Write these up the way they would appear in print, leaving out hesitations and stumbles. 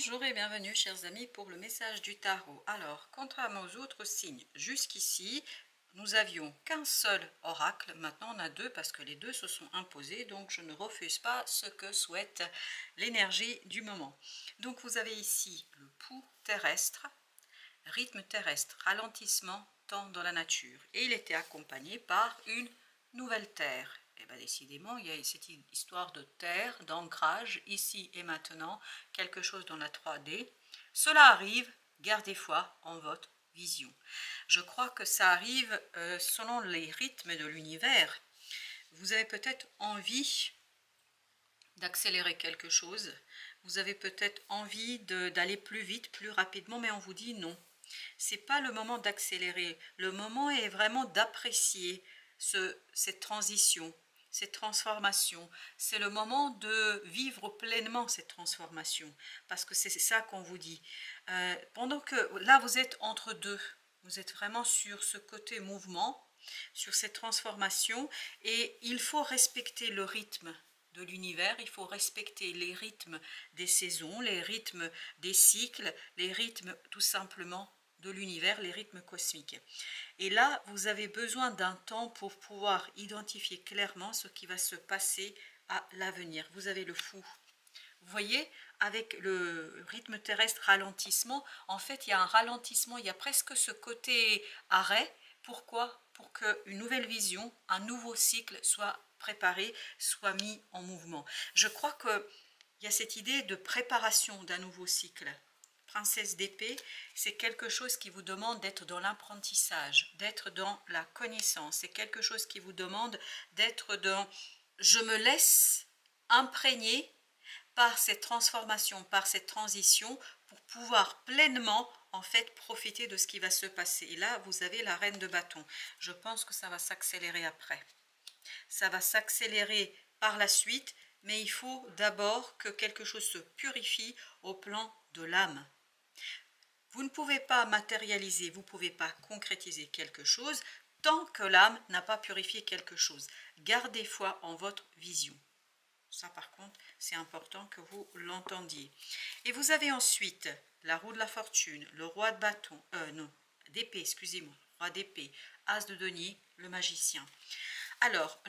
Bonjour et bienvenue chers amis pour le message du tarot. Alors, contrairement aux autres signes, jusqu'ici, nous avions qu'un seul oracle. Maintenant on a deux parce que les deux se sont imposés, donc je ne refuse pas ce que souhaite l'énergie du moment. Donc vous avez ici le pouls terrestre, rythme terrestre, ralentissement, temps dans la nature. Et il était accompagné par une nouvelle terre. Et bien décidément, il y a cette histoire de terre, d'ancrage, ici et maintenant, quelque chose dans la 3D. Cela arrive, gardez foi en votre vision. Je crois que ça arrive selon les rythmes de l'univers. Vous avez peut-être envie d'accélérer quelque chose, vous avez peut-être envie d'aller plus vite, plus rapidement, mais on vous dit non. C'est pas le moment d'accélérer, le moment est vraiment d'apprécier cette transition, cette transformation. C'est le moment de vivre pleinement cette transformation, parce que c'est ça qu'on vous dit. Pendant que là, vous êtes entre deux, vous êtes vraiment sur ce côté mouvement, sur cette transformation, et il faut respecter le rythme de l'univers, il faut respecter les rythmes des saisons, les rythmes des cycles, les rythmes tout simplement de l'univers, les rythmes cosmiques. Et là, vous avez besoin d'un temps pour pouvoir identifier clairement ce qui va se passer à l'avenir. Vous avez le fou. Vous voyez, avec le rythme terrestre ralentissement, en fait, il y a un ralentissement, il y a presque ce côté arrêt. Pourquoi? Pour qu'une nouvelle vision, un nouveau cycle soit préparé, soit mis en mouvement. Je crois qu'il y a cette idée de préparation d'un nouveau cycle. Princesse d'épée, c'est quelque chose qui vous demande d'être dans l'apprentissage, d'être dans la connaissance. C'est quelque chose qui vous demande d'être dans « je me laisse imprégner » par cette transformation, par cette transition, pour pouvoir pleinement en fait profiter de ce qui va se passer. Et là, vous avez la reine de bâton. Je pense que ça va s'accélérer après. Ça va s'accélérer par la suite, mais il faut d'abord que quelque chose se purifie au plan de l'âme. Vous ne pouvez pas matérialiser, vous ne pouvez pas concrétiser quelque chose tant que l'âme n'a pas purifié quelque chose. Gardez foi en votre vision. Ça, par contre, c'est important que vous l'entendiez. Et vous avez ensuite la roue de la fortune, le roi de bâton, d'épée, excusez-moi, roi d'épée, as de denier, le magicien. Alors,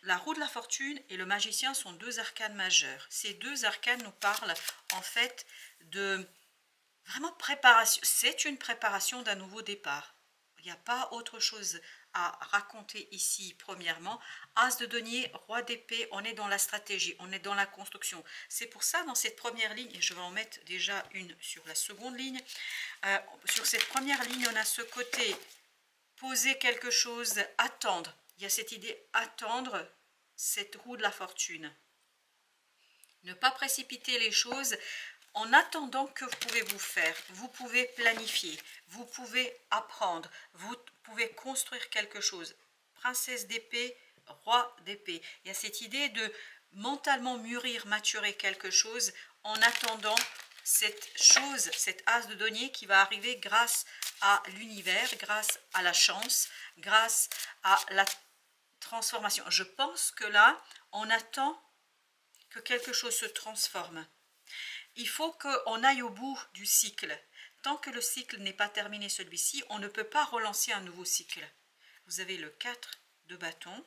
la roue de la fortune et le magicien sont deux arcanes majeurs. Ces deux arcanes nous parlent en fait de vraiment préparation. C'est une préparation d'un nouveau départ. Il n'y a pas autre chose à raconter ici, premièrement. As de denier, roi d'épée, on est dans la stratégie, on est dans la construction. C'est pour ça, dans cette première ligne, et je vais en mettre déjà une sur la seconde ligne, sur cette première ligne, on a ce côté poser quelque chose, attendre. Il y a cette idée, attendre cette roue de la fortune. Ne pas précipiter les choses. En attendant, que pouvez-vous faire? Vous pouvez planifier, vous pouvez apprendre, vous pouvez construire quelque chose. Princesse d'épée, roi d'épée. Il y a cette idée de mentalement mûrir, maturer quelque chose en attendant cette chose, cet as de denier qui va arriver grâce à l'univers, grâce à la chance, grâce à la transformation. Je pense que là, on attend que quelque chose se transforme. Il faut qu'on aille au bout du cycle. Tant que le cycle n'est pas terminé, celui-ci, on ne peut pas relancer un nouveau cycle. Vous avez le 4 de bâton,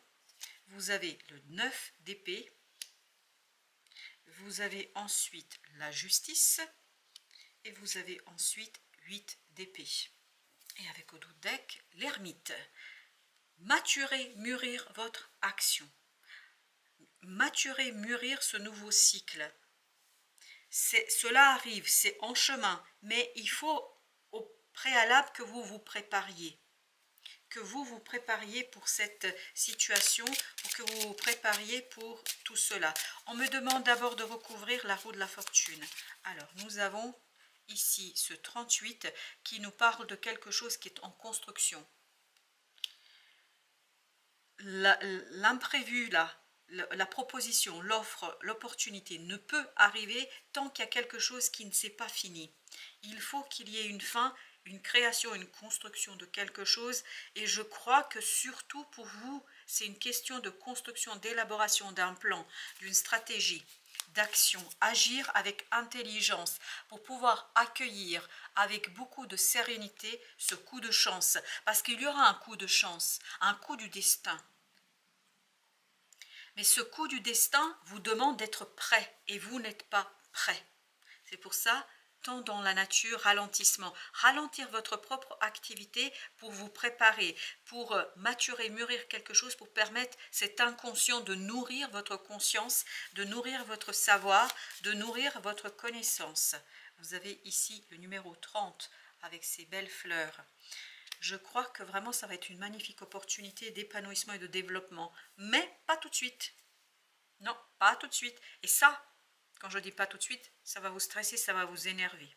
vous avez le 9 d'épée, vous avez ensuite la justice et vous avez ensuite 8 d'épée. Et avec au dos de deck, l'ermite. Maturer, mûrir votre action. Maturer, mûrir ce nouveau cycle. Cela arrive, c'est en chemin, mais il faut au préalable que vous vous prépariez. Que vous vous prépariez pour cette situation, pour que vous vous prépariez pour tout cela. On me demande d'abord de recouvrir la roue de la fortune. Alors, nous avons ici ce 38 qui nous parle de quelque chose qui est en construction. L'imprévu là, la proposition, l'offre, l'opportunité ne peut arriver tant qu'il y a quelque chose qui ne s'est pas fini. Il faut qu'il y ait une fin, une création, une construction de quelque chose. Et je crois que surtout pour vous, c'est une question de construction, d'élaboration d'un plan, d'une stratégie. d'action, agir avec intelligence pour pouvoir accueillir avec beaucoup de sérénité ce coup de chance. Parce qu'il y aura un coup de chance, un coup du destin. Mais ce coup du destin vous demande d'être prêt et vous n'êtes pas prêt. C'est pour ça, tant dans la nature, ralentissement. Ralentir votre propre activité pour vous préparer, pour maturer, mûrir quelque chose, pour permettre cet inconscient de nourrir votre conscience, de nourrir votre savoir, de nourrir votre connaissance. Vous avez ici le numéro 30 avec ces belles fleurs. Je crois que vraiment ça va être une magnifique opportunité d'épanouissement et de développement. Mais pas tout de suite. Non, pas tout de suite. Et ça, quand je dis pas tout de suite, ça va vous stresser, ça va vous énerver.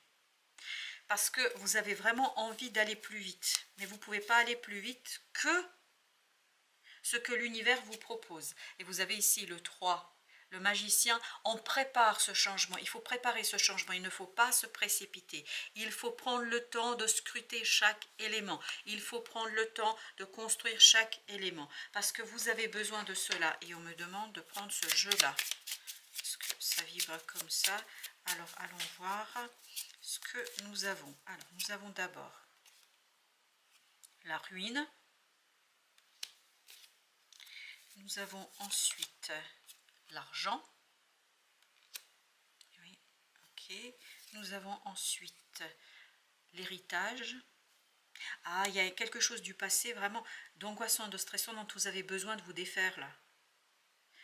Parce que vous avez vraiment envie d'aller plus vite. Mais vous ne pouvez pas aller plus vite que ce que l'univers vous propose. Et vous avez ici le 3. Le magicien, on prépare ce changement, il faut préparer ce changement, il ne faut pas se précipiter. Il faut prendre le temps de scruter chaque élément, il faut prendre le temps de construire chaque élément, parce que vous avez besoin de cela. Et on me demande de prendre ce jeu-là, parce que ça vibre comme ça. Alors allons voir ce que nous avons. Alors nous avons d'abord la ruine, nous avons ensuite l'argent, oui, ok. Nous avons ensuite l'héritage. Ah, il y a quelque chose du passé vraiment d'angoissant, de stressant dont vous avez besoin de vous défaire là.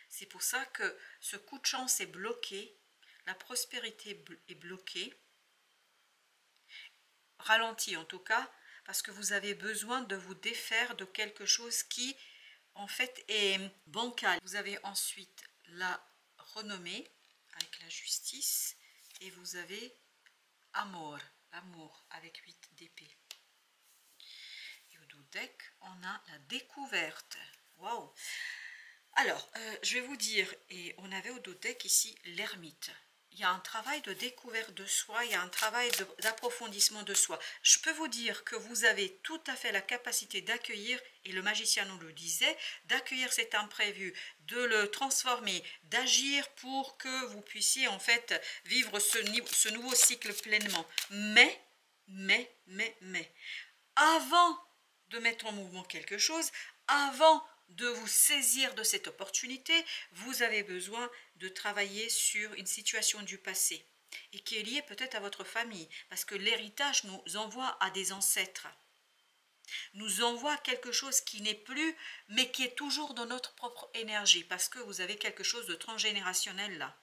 C'est pour ça que ce coup de chance est bloqué, la prospérité est bloquée, ralenti en tout cas, parce que vous avez besoin de vous défaire de quelque chose qui en fait est bancal. Vous avez ensuite la renommée avec la justice et vous avez amour, l'amour avec 8 d'épée. Et au dos deck, on a la découverte. Waouh! Alors, je vais vous dire, et on avait au dos deck ici l'ermite. Il y a un travail de découverte de soi, il y a un travail d'approfondissement de soi. Je peux vous dire que vous avez tout à fait la capacité d'accueillir, et le magicien nous le disait, d'accueillir cet imprévu, de le transformer, d'agir pour que vous puissiez en fait vivre ce nouveau cycle pleinement. Mais, avant de mettre en mouvement quelque chose, avant de vous saisir de cette opportunité, vous avez besoin de travailler sur une situation du passé et qui est liée peut-être à votre famille, parce que l'héritage nous envoie à des ancêtres, nous envoie quelque chose qui n'est plus, mais qui est toujours dans notre propre énergie, parce que vous avez quelque chose de transgénérationnel là.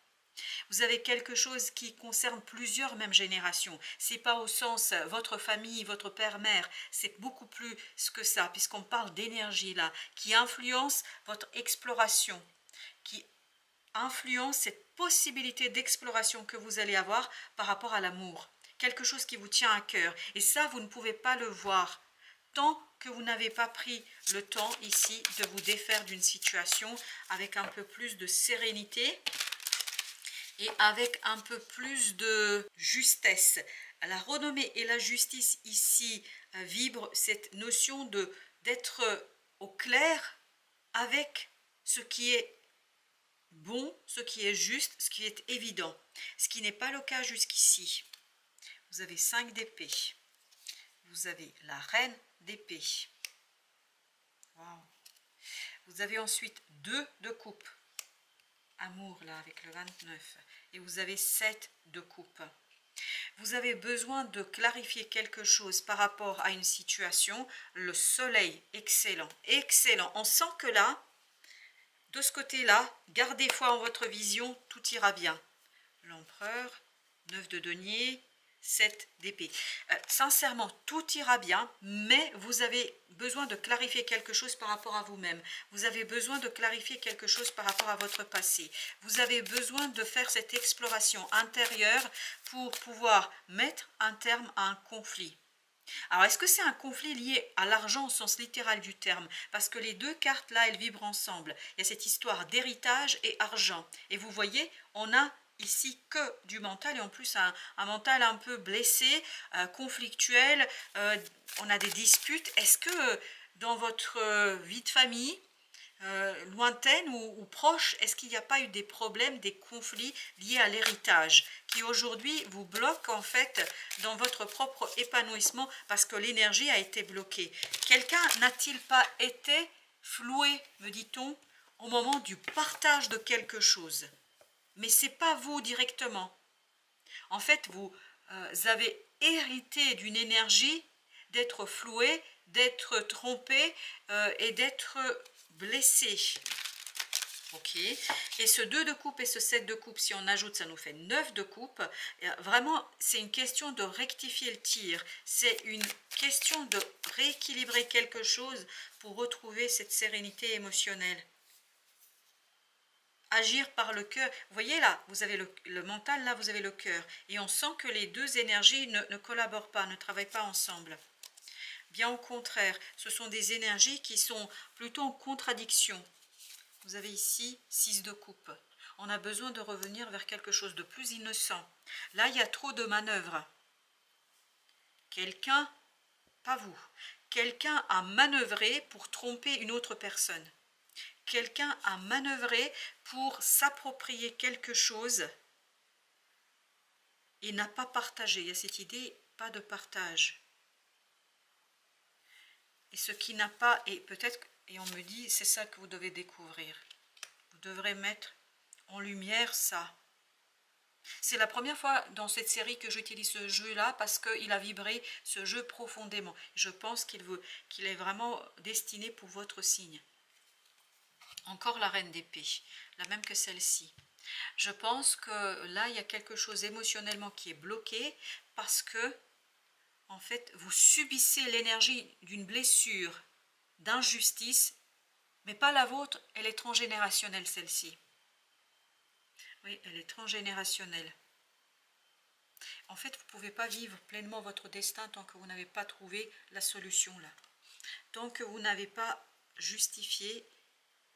Vous avez quelque chose qui concerne plusieurs mêmes générations. C'est pas au sens votre famille, votre père-mère, c'est beaucoup plus que ça, puisqu'on parle d'énergie là, qui influence votre exploration, qui influence cette possibilité d'exploration que vous allez avoir par rapport à l'amour. Quelque chose qui vous tient à cœur. Et ça, vous ne pouvez pas le voir tant que vous n'avez pas pris le temps ici de vous défaire d'une situation avec un peu plus de sérénité et avec un peu plus de justesse. La renommée et la justice ici vibrent cette notion d'être au clair avec ce qui est bon, ce qui est juste, ce qui est évident. Ce qui n'est pas le cas jusqu'ici. Vous avez 5 d'épée. Vous avez la reine d'épée. Wow. Vous avez ensuite 2 de coupe. Amour là avec le 29 et vous avez 7 de coupe. Vous avez besoin de clarifier quelque chose par rapport à une situation. Le soleil, excellent, excellent. On sent que là, de ce côté-là, gardez foi en votre vision, tout ira bien. L'empereur, 9 de denier, 7 d'épée. Sincèrement, tout ira bien, mais vous avez besoin de clarifier quelque chose par rapport à vous-même. Vous avez besoin de clarifier quelque chose par rapport à votre passé. Vous avez besoin de faire cette exploration intérieure pour pouvoir mettre un terme à un conflit. Alors, est-ce que c'est un conflit lié à l'argent au sens littéral du terme? Parce que les deux cartes là, elles vibrent ensemble. Il y a cette histoire d'héritage et argent. Et vous voyez, on a ici que du mental et en plus un mental un peu blessé, conflictuel, on a des disputes. Est-ce que dans votre vie de famille, lointaine ou proche, est-ce qu'il n'y a pas eu des problèmes, des conflits liés à l'héritage qui aujourd'hui vous bloquent en fait dans votre propre épanouissement parce que l'énergie a été bloquée? Quelqu'un n'a-t-il pas été floué, me dit-on, au moment du partage de quelque chose? Mais ce n'est pas vous directement. En fait, vous avez hérité d'une énergie d'être floué, d'être trompé et d'être blessé. Ok. Et ce 2 de coupe et ce 7 de coupe, si on ajoute, ça nous fait 9 de coupe. Vraiment, c'est une question de rectifier le tir. C'est une question de rééquilibrer quelque chose pour retrouver cette sérénité émotionnelle. Agir par le cœur. Vous voyez là, vous avez le mental, là vous avez le cœur. Et on sent que les deux énergies ne collaborent pas, ne travaillent pas ensemble. Bien au contraire, ce sont des énergies qui sont plutôt en contradiction. Vous avez ici 6 de coupe. On a besoin de revenir vers quelque chose de plus innocent. Là, il y a trop de manœuvres. Quelqu'un, pas vous, quelqu'un a manœuvré pour tromper une autre personne. Quelqu'un a manœuvré pour s'approprier quelque chose et n'a pas partagé. Il y a cette idée, pas de partage. Et ce qui n'a pas, et peut-être, et on me dit, c'est ça que vous devez découvrir. Vous devrez mettre en lumière ça. C'est la première fois dans cette série que j'utilise ce jeu-là parce qu'il a vibré ce jeu profondément. Je pense qu'il est vraiment destiné pour votre signe. Encore la reine d'épée, la même que celle-ci. Je pense que là, il y a quelque chose émotionnellement qui est bloqué parce que, en fait, vous subissez l'énergie d'une blessure, d'injustice, mais pas la vôtre, elle est transgénérationnelle celle-ci. Oui, elle est transgénérationnelle. En fait, vous ne pouvez pas vivre pleinement votre destin tant que vous n'avez pas trouvé la solution là. Tant que vous n'avez pas justifié,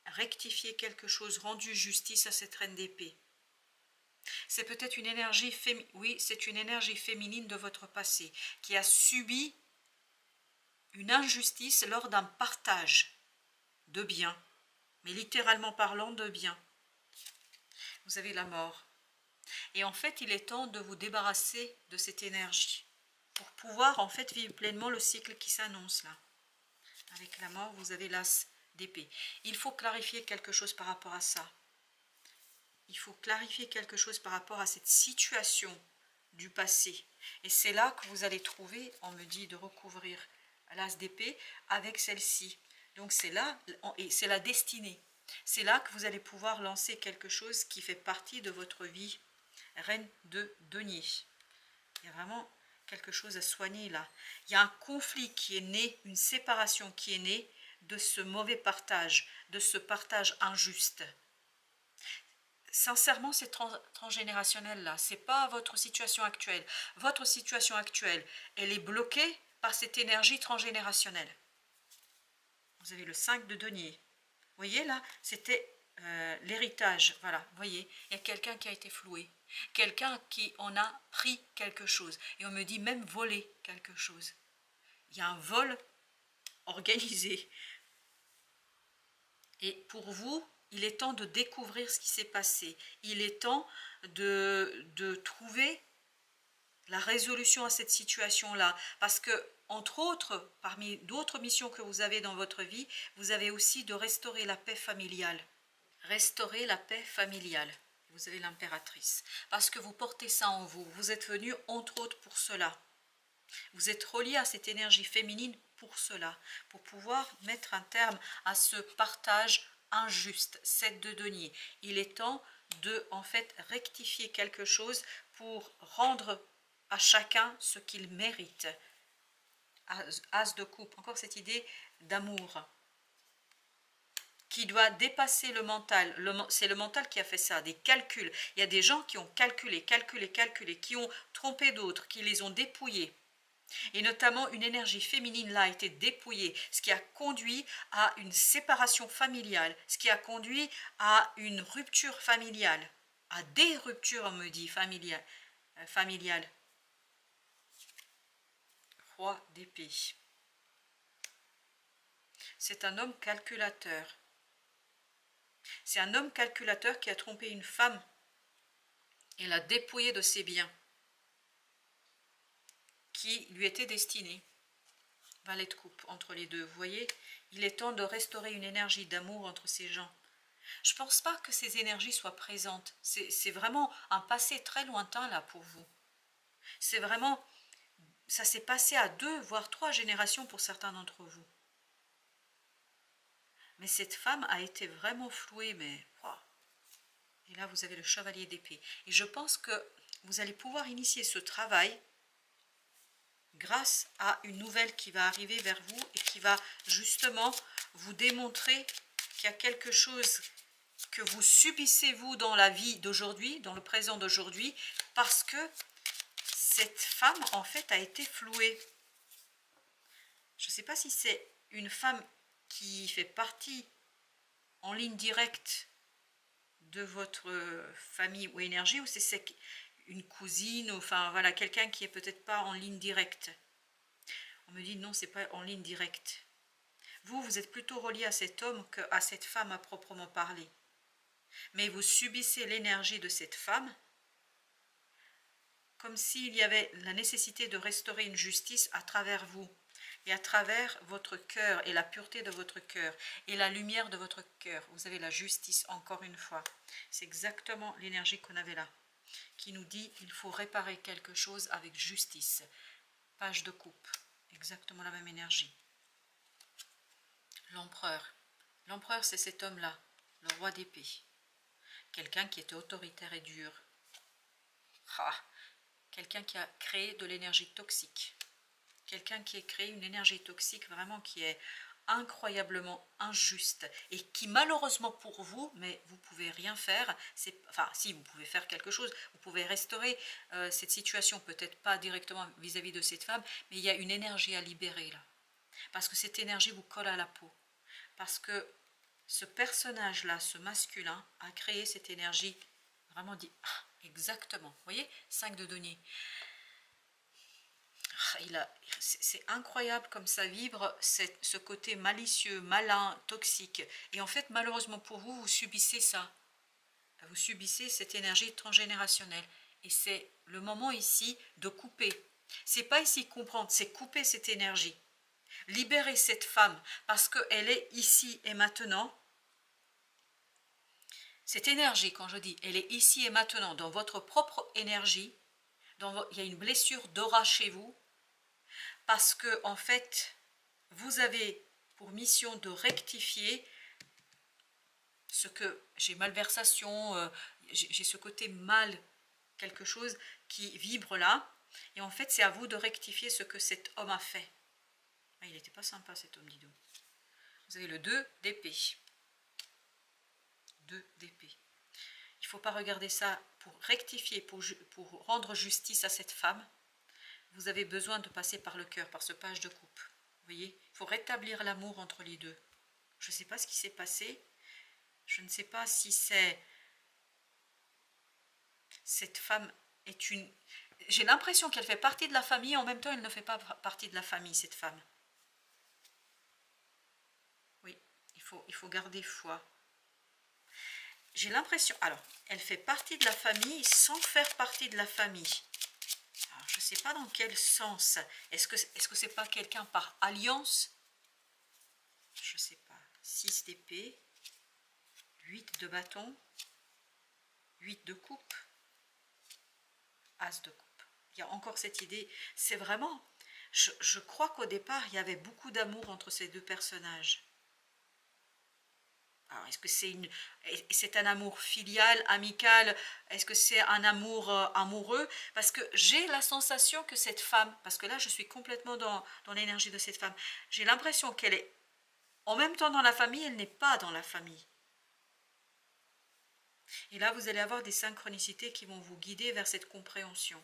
rectifié quelque chose, rendu justice à cette reine d'épée. C'est peut-être une énergie féminine, oui, c'est une énergie féminine de votre passé qui a subi une injustice lors d'un partage de biens, mais littéralement parlant de biens. Vous avez la mort. Et en fait, il est temps de vous débarrasser de cette énergie pour pouvoir en fait vivre pleinement le cycle qui s'annonce là. Avec la mort, vous avez l'as d'épée. Il faut clarifier quelque chose par rapport à ça. Il faut clarifier quelque chose par rapport à cette situation du passé. Et c'est là que vous allez trouver, on me dit de recouvrir l'as d'épée avec celle-ci. Donc c'est là, et c'est la destinée. C'est là que vous allez pouvoir lancer quelque chose qui fait partie de votre vie. Reine de denier. Il y a vraiment quelque chose à soigner là. Il y a un conflit qui est né, une séparation qui est née de ce mauvais partage, de ce partage injuste. Sincèrement, c'est transgénérationnel là. C'est pas votre situation actuelle. Votre situation actuelle, elle est bloquée par cette énergie transgénérationnelle. Vous avez le 5 de denier. Vous voyez là, c'était l'héritage. Voilà, vous voyez, il y a quelqu'un qui a été floué. Quelqu'un qui en a pris quelque chose. Et on me dit même voler quelque chose. Il y a un vol organisé. Et pour vous, il est temps de découvrir ce qui s'est passé. Il est temps de trouver la résolution à cette situation-là. Parce que, entre autres, parmi d'autres missions que vous avez dans votre vie, vous avez aussi de restaurer la paix familiale. Restaurer la paix familiale. Vous avez l'impératrice. Parce que vous portez ça en vous. Vous êtes venu, entre autres, pour cela. Vous êtes relié à cette énergie féminine pour cela. Pour pouvoir mettre un terme à ce partage injuste. 7 de denier. Il est temps de, en fait, rectifier quelque chose pour rendre à chacun ce qu'il mérite. As de coupe. Encore cette idée d'amour qui doit dépasser le mental. C'est le mental qui a fait ça, des calculs. Il y a des gens qui ont calculé, qui ont trompé d'autres, qui les ont dépouillés. Et notamment, une énergie féminine là a été dépouillée, ce qui a conduit à une séparation familiale, ce qui a conduit à une rupture familiale, à des ruptures, on me dit, familiales. Roi d'épée. C'est un homme calculateur. C'est un homme calculateur qui a trompé une femme et l'a dépouillée de ses biens qui lui étaient destinés. Valet de coupe entre les deux, vous voyez, il est temps de restaurer une énergie d'amour entre ces gens. Je ne pense pas que ces énergies soient présentes, c'est vraiment un passé très lointain là pour vous. C'est vraiment, ça s'est passé à 2 voire 3 générations pour certains d'entre vous. Mais cette femme a été vraiment flouée, mais... Wow. Et là, vous avez le chevalier d'épée. Et je pense que vous allez pouvoir initier ce travail grâce à une nouvelle qui va arriver vers vous et qui va justement vous démontrer qu'il y a quelque chose que vous subissez vous dans la vie d'aujourd'hui, dans le présent d'aujourd'hui, parce que cette femme en fait a été flouée. Je ne sais pas si c'est une femme qui fait partie en ligne directe de votre famille ou énergie, ou c'est une cousine, enfin voilà, quelqu'un qui est peut-être pas en ligne directe. On me dit non, c'est pas en ligne directe. Vous êtes plutôt relié à cet homme qu'à cette femme à proprement parler. Mais vous subissez l'énergie de cette femme comme s'il y avait la nécessité de restaurer une justice à travers vous et à travers votre cœur et la pureté de votre cœur et la lumière de votre cœur. Vous avez la justice encore une fois. C'est exactement l'énergie qu'on avait là, qui nous dit qu'il faut réparer quelque chose avec justice. Page de coupe, exactement la même énergie. L'empereur. L'empereur, c'est cet homme-là, le roi d'épée. Quelqu'un qui était autoritaire et dur. Quelqu'un qui a créé de l'énergie toxique. Quelqu'un qui a créé une énergie toxique vraiment qui est incroyablement injuste et qui malheureusement pour vous, mais vous pouvez rien faire, enfin si vous pouvez faire quelque chose, vous pouvez restaurer cette situation, peut-être pas directement vis-à-vis de cette femme, mais il y a une énergie à libérer là. Parce que cette énergie vous colle à la peau. Parce que ce personnage-là, ce masculin, a créé cette énergie vraiment dit exactement. Vous voyez, 5 de denier. C'est incroyable comme ça vibre, ce côté malicieux, malin, toxique. Et en fait, malheureusement pour vous, vous subissez ça. Vous subissez cette énergie transgénérationnelle. Et c'est le moment ici de couper. C'est pas ici comprendre, c'est couper cette énergie. Libérer cette femme parce qu'elle est ici et maintenant. Cette énergie, quand je dis, elle est ici et maintenant dans votre propre énergie. Il y a une blessure d'aura chez vous. Parce que, en fait, vous avez pour mission de rectifier ce que j'ai malversation, j'ai ce côté mal, quelque chose qui vibre là. Et en fait, c'est à vous de rectifier ce que cet homme a fait. Ah, il n'était pas sympa cet homme, dis donc. Vous avez le 2 d'épée. 2 d'épée. Il ne faut pas regarder ça pour rectifier, pour rendre justice à cette femme. Vous avez besoin de passer par le cœur, par ce page de coupe. Vous voyez, il faut rétablir l'amour entre les deux. Je ne sais pas ce qui s'est passé. Je ne sais pas si c'est... Cette femme est une... J'ai l'impression qu'elle fait partie de la famille, en même temps, elle ne fait pas partie de la famille, cette femme. Oui, il faut garder foi. J'ai l'impression... Alors, elle fait partie de la famille sans faire partie de la famille. Alors, je ne sais pas dans quel sens. Est-ce que c'est pas quelqu'un par alliance? Je ne sais pas. 6 d'épée, 8 de bâton, 8 de coupe, As de coupe. Il y a encore cette idée. C'est vraiment... Je crois qu'au départ, il y avait beaucoup d'amour entre ces deux personnages. Alors, est-ce que c'est un amour filial, amical? Est-ce que c'est un amour amoureux? Parce que j'ai la sensation que cette femme, parce que là, je suis complètement dans l'énergie de cette femme, j'ai l'impression qu'elle est en même temps dans la famille, elle n'est pas dans la famille. Et là, vous allez avoir des synchronicités qui vont vous guider vers cette compréhension.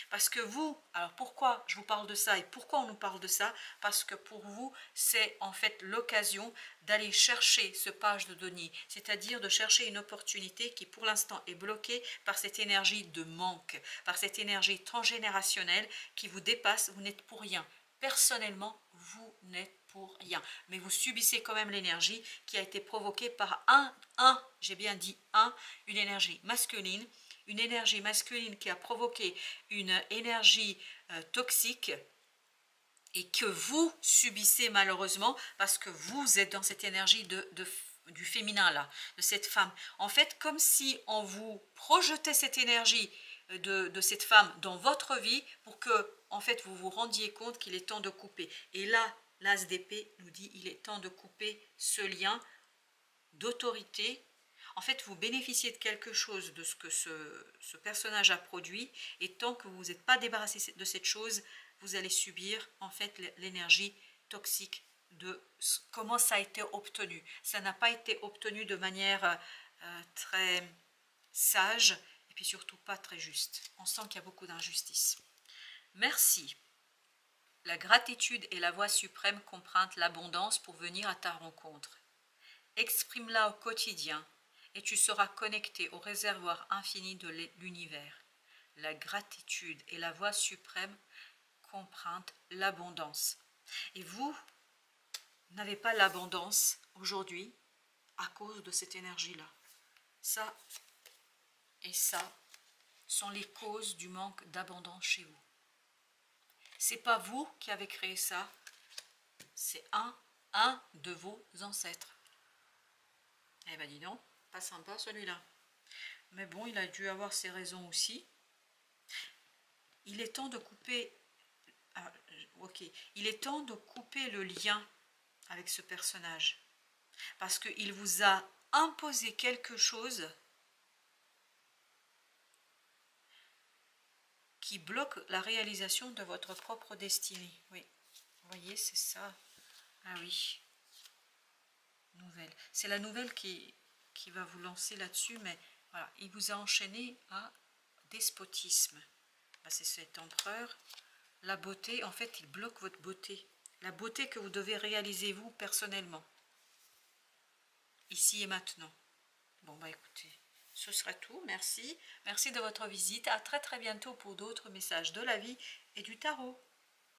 Parce que vous, alors pourquoi je vous parle de ça et pourquoi on nous parle de ça? Parce que pour vous, c'est en fait l'occasion d'aller chercher ce page de denier, c'est-à-dire de chercher une opportunité qui pour l'instant est bloquée par cette énergie de manque, par cette énergie transgénérationnelle qui vous dépasse, vous n'êtes pour rien. personnellement, vous n'êtes pour rien. Mais vous subissez quand même l'énergie qui a été provoquée par j'ai bien dit une énergie masculine. Une énergie masculine qui a provoqué une énergie toxique et que vous subissez malheureusement parce que vous êtes dans cette énergie du féminin là, de cette femme. En fait, comme si on vous projetait cette énergie de cette femme dans votre vie pour que en fait vous vous rendiez compte qu'il est temps de couper. Et là, l'as d'épée nous dit il est temps de couper ce lien d'autorité. En fait, vous bénéficiez de quelque chose de ce que ce personnage a produit, et tant que vous n'êtes pas débarrassé de cette chose, vous allez subir en fait l'énergie toxique de comment ça a été obtenu. Ça n'a pas été obtenu de manière très sage, et puis surtout pas très juste. On sent qu'il y a beaucoup d'injustice. Merci. La gratitude est la voie suprême qu'emprunte l'abondance pour venir à ta rencontre. Exprime-la au quotidien et tu seras connecté au réservoir infini de l'univers. La gratitude est la voie suprême qu'emprunte l'abondance. Et vous n'avez pas l'abondance aujourd'hui à cause de cette énergie-là. Ça et ça sont les causes du manque d'abondance chez vous. C'est pas vous qui avez créé ça, c'est un de vos ancêtres. Eh ben dis donc, pas sympa celui-là. Mais bon, il a dû avoir ses raisons aussi. Il est temps de couper... Ah, ok, il est temps de couper le lien avec ce personnage. Parce qu'il vous a imposé quelque chose qui bloque la réalisation de votre propre destinée. Oui, vous voyez, c'est ça. Ah oui. Nouvelle. C'est la nouvelle qui va vous lancer là-dessus, mais voilà, il vous a enchaîné à despotisme. Ben, c'est cet empereur. La beauté, en fait, il bloque votre beauté. La beauté que vous devez réaliser vous personnellement. Ici et maintenant. Bon, bah écoutez, ce sera tout. Merci. Merci de votre visite. À très très bientôt pour d'autres messages de la vie et du tarot.